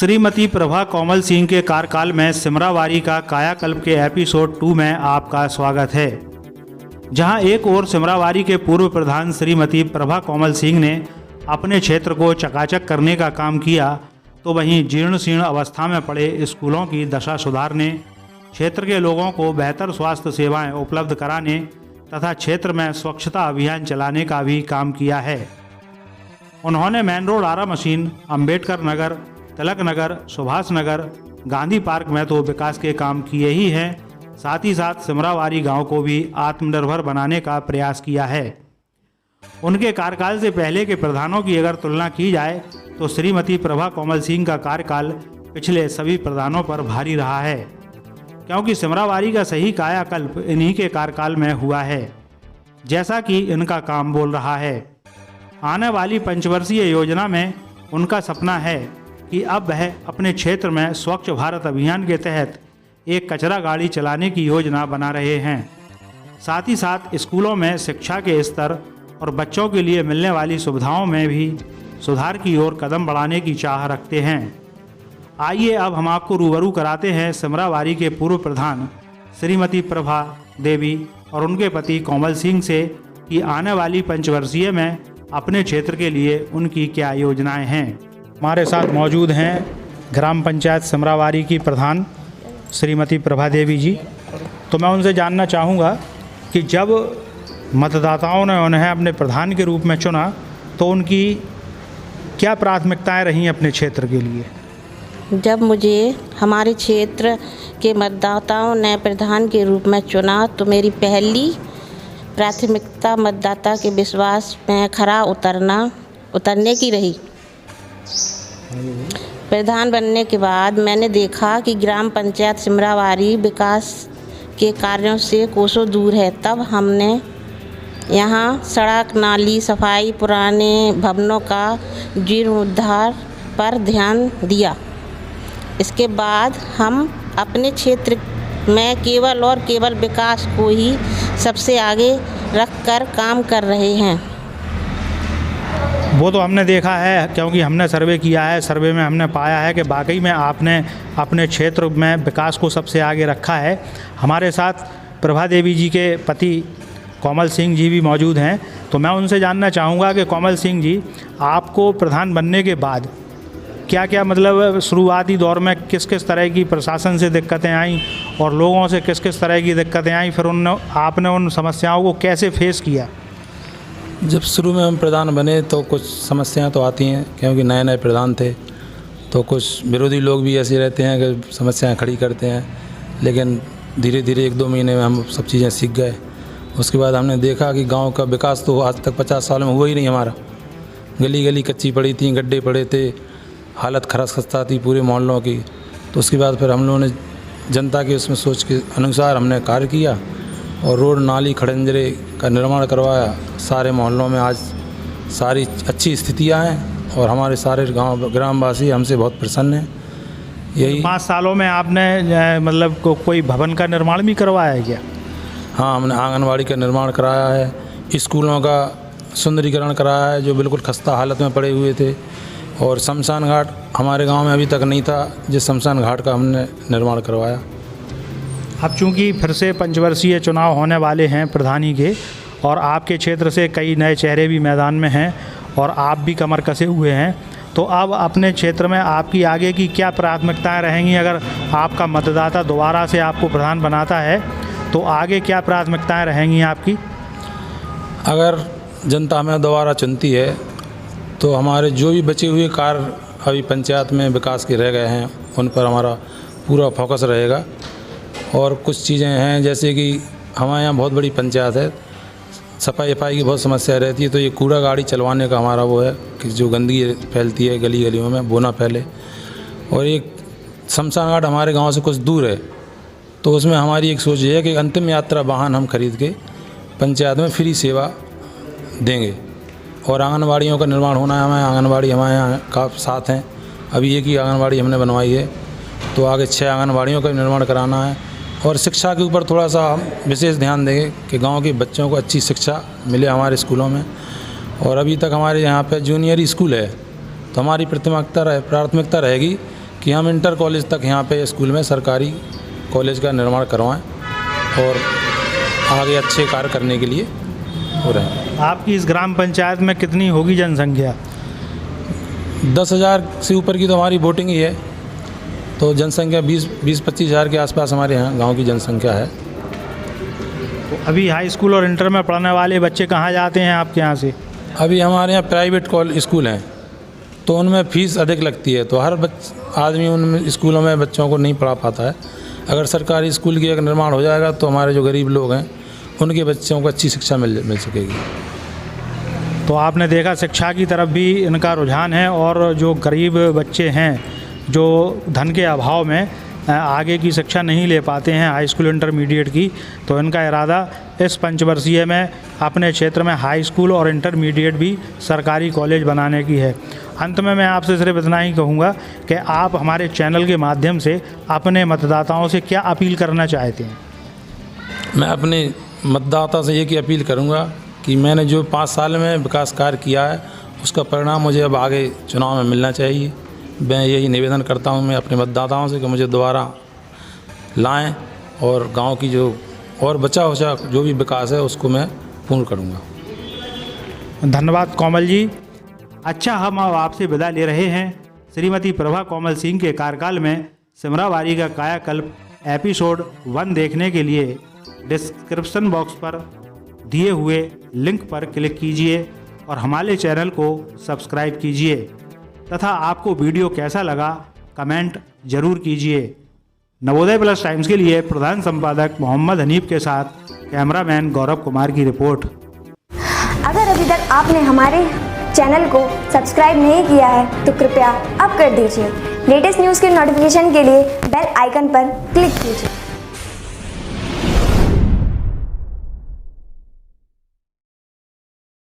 श्रीमती प्रभा कोमल सिंह के कार्यकाल में सिमरावारी का कायाकल्प के एपिसोड 2 में आपका स्वागत है। जहां एक ओर सिमरावारी के पूर्व प्रधान श्रीमती प्रभा कोमल सिंह ने अपने क्षेत्र को चकाचक करने का काम किया, तो वहीं जीर्ण शीर्ण अवस्था में पड़े स्कूलों की दशा सुधारने, क्षेत्र के लोगों को बेहतर स्वास्थ्य सेवाएं उपलब्ध कराने तथा क्षेत्र में स्वच्छता अभियान चलाने का भी काम किया है। उन्होंने मेन रोड आरा मशीन, अंबेडकर नगर, तिलक नगर, सुभाष नगर, गांधी पार्क में तो विकास के काम किए ही हैं, साथ ही साथ सिमरावारी गांव को भी आत्मनिर्भर बनाने का प्रयास किया है। उनके कार्यकाल से पहले के प्रधानों की अगर तुलना की जाए तो श्रीमती प्रभा कोमल सिंह का कार्यकाल पिछले सभी प्रधानों पर भारी रहा है, क्योंकि सिमरावारी का सही कायाकल्प इन्हीं के कार्यकाल में हुआ है, जैसा कि इनका काम बोल रहा है। आने वाली पंचवर्षीय योजना में उनका सपना है कि अब वह अपने क्षेत्र में स्वच्छ भारत अभियान के तहत एक कचरा गाड़ी चलाने की योजना बना रहे हैं। साथ ही साथ स्कूलों में शिक्षा के स्तर और बच्चों के लिए मिलने वाली सुविधाओं में भी सुधार की ओर कदम बढ़ाने की चाह रखते हैं। आइए अब हम आपको रूबरू कराते हैं सिमरावारी के पूर्व प्रधान श्रीमती प्रभा देवी और उनके पति कोमल सिंह से कि आने वाली पंचवर्षीय में अपने क्षेत्र के लिए उनकी क्या योजनाएं हैं। हमारे साथ मौजूद हैं ग्राम पंचायत सिमरावारी की प्रधान श्रीमती प्रभा देवी जी। तो मैं उनसे जानना चाहूँगा कि जब मतदाताओं ने उन्हें अपने प्रधान के रूप में चुना तो उनकी क्या प्राथमिकताएं रहीं अपने क्षेत्र के लिए। जब मुझे हमारे क्षेत्र के मतदाताओं ने प्रधान के रूप में चुना तो मेरी पहली प्राथमिकता मतदाता के विश्वास में खरा उतरने की रही। प्रधान बनने के बाद मैंने देखा कि ग्राम पंचायत सिमरावारी विकास के कार्यों से कोसों दूर है। तब हमने यहाँ सड़क, नाली, सफाई, पुराने भवनों का जीर्णोद्धार पर ध्यान दिया। इसके बाद हम अपने क्षेत्र में केवल और केवल विकास को ही सबसे आगे रखकर काम कर रहे हैं। वो तो हमने देखा है, क्योंकि हमने सर्वे किया है। सर्वे में हमने पाया है कि वाकई में आपने अपने क्षेत्र में विकास को सबसे आगे रखा है। हमारे साथ प्रभा देवी जी के पति कोमल सिंह जी भी मौजूद हैं। तो मैं उनसे जानना चाहूँगा कि कोमल सिंह जी, आपको प्रधान बनने के बाद क्या क्या मतलब शुरुआती दौर में किस किस तरह की प्रशासन से दिक्कतें आईं और लोगों से किस किस तरह की दिक्कतें आईं, फिर आपने उन समस्याओं को कैसे फेस किया। जब शुरू में हम प्रधान बने तो कुछ समस्याएं तो आती हैं, क्योंकि नए नए प्रधान थे तो कुछ विरोधी लोग भी ऐसे रहते हैं कि समस्याएं खड़ी करते हैं। लेकिन धीरे धीरे 1-2 महीने में हम सब चीज़ें सीख गए। उसके बाद हमने देखा कि गांव का विकास तो आज तक 50 साल में हुआ ही नहीं हमारा। गली गली कच्ची पड़ी थी, गड्ढे पड़े थे, हालत खस्ता थी पूरे मोहल्लों की। तो उसके बाद फिर हम लोगों ने जनता के उसमें सोच के अनुसार हमने कार्य किया और रोड, नाली, खड़ंजरे का निर्माण करवाया। सारे मोहल्लों में आज सारी अच्छी स्थितियां हैं और हमारे सारे ग्रामवासी हमसे बहुत प्रसन्न हैं। यही 5 सालों में आपने मतलब कोई भवन का निर्माण भी करवाया है क्या। हाँ, हमने आंगनवाड़ी का निर्माण कराया है, स्कूलों का सुंदरीकरण कराया है जो बिल्कुल खस्ता हालत में पड़े हुए थे, और शमशान घाट हमारे गांव में अभी तक नहीं था, जिस शमशान घाट का हमने निर्माण करवाया। अब चूँकि फिर से पंचवर्षीय चुनाव होने वाले हैं प्रधानी के, और आपके क्षेत्र से कई नए चेहरे भी मैदान में हैं और आप भी कमर कसे हुए हैं, तो अब अपने क्षेत्र में आपकी आगे की क्या प्राथमिकताएं रहेंगी। अगर आपका मतदाता दोबारा से आपको प्रधान बनाता है तो आगे क्या प्राथमिकताएं रहेंगी आपकी। अगर जनता हमें दोबारा चुनती है तो हमारे जो भी बचे हुए कार्य अभी पंचायत में विकास के रह गए हैं उन पर हमारा पूरा फोकस रहेगा। और कुछ चीज़ें हैं जैसे कि हमारे यहाँ बहुत बड़ी पंचायत है, सफाई की बहुत समस्या रहती है, तो ये कूड़ा गाड़ी चलवाने का हमारा वो है कि जो गंदगी फैलती है गली गलियों में वो ना फैले। और एक शमशान घाट हमारे गांव से कुछ दूर है, तो उसमें हमारी एक सोच ये है कि अंतिम यात्रा वाहन हम खरीद के पंचायत में फ्री सेवा देंगे। और आंगनबाड़ियों का निर्माण होना है, हमारे आंगनबाड़ी हमारे यहाँ का साथ हैं। अभी एक ही आंगनबाड़ी हमने बनवाई है, तो आगे 6 आंगनबाड़ियों का निर्माण कराना है। और शिक्षा के ऊपर थोड़ा सा हम विशेष ध्यान देंगे कि गांव के बच्चों को अच्छी शिक्षा मिले हमारे स्कूलों में। और अभी तक हमारे यहाँ पे जूनियर स्कूल है, तो हमारी प्राथमिकता रहेगी कि हम इंटर कॉलेज तक यहाँ पे स्कूल में सरकारी कॉलेज का निर्माण करवाएं और आगे अच्छे कार्य करने के लिए हो रहे हैं। आपकी इस ग्राम पंचायत में कितनी होगी जनसंख्या? 10,000 से ऊपर की तो हमारी वोटिंग ही है, तो जनसंख्या 20-25 हज़ार के आसपास हमारे यहाँ गांव की जनसंख्या है। तो अभी हाई स्कूल और इंटर में पढ़ने वाले बच्चे कहाँ जाते हैं आपके यहाँ से? अभी हमारे यहाँ प्राइवेट स्कूल हैं, तो उनमें फ़ीस अधिक लगती है, तो हर आदमी उन स्कूलों में बच्चों को नहीं पढ़ा पाता है। अगर सरकारी स्कूल की अगर निर्माण हो जाएगा तो हमारे जो गरीब लोग हैं उनके बच्चों को अच्छी शिक्षा मिल सकेगी। तो आपने देखा शिक्षा की तरफ भी इनका रुझान है, और जो गरीब बच्चे हैं जो धन के अभाव में आगे की शिक्षा नहीं ले पाते हैं हाई स्कूल इंटरमीडिएट की, तो इनका इरादा इस पंचवर्षीय में अपने क्षेत्र में हाई स्कूल और इंटरमीडिएट भी सरकारी कॉलेज बनाने की है। अंत में मैं आपसे सिर्फ इतना ही कहूँगा कि आप हमारे चैनल के माध्यम से अपने मतदाताओं से क्या अपील करना चाहते हैं? मैं अपने मतदाता से ये अपील करूँगा कि मैंने जो 5 साल में विकास कार्य किया है उसका परिणाम मुझे अब आगे चुनाव में मिलना चाहिए। मैं यही निवेदन करता हूं मैं अपने मतदाताओं से कि मुझे दोबारा लाएं और गांव की जो और बचा हुआ जो भी विकास है उसको मैं पूर्ण करूंगा। धन्यवाद कोमल जी। अच्छा, हम अब आपसे विदा ले रहे हैं। श्रीमती प्रभा कोमल सिंह के कार्यकाल में सिमरावारी का कायाकल्प एपिसोड 1 देखने के लिए डिस्क्रिप्शन बॉक्स पर दिए हुए लिंक पर क्लिक कीजिए और हमारे चैनल को सब्सक्राइब कीजिए तथा आपको वीडियो कैसा लगा कमेंट जरूर कीजिए। नवोदय प्लस टाइम्स के लिए प्रधान संपादक मोहम्मद हनीफ के साथ कैमरामैन गौरव कुमार की रिपोर्ट। अगर अभी तक आपने हमारे चैनल को सब्सक्राइब नहीं किया है तो कृपया अब कर दीजिए। लेटेस्ट न्यूज़ के नोटिफिकेशन के लिए बेल आइकन पर क्लिक कीजिए।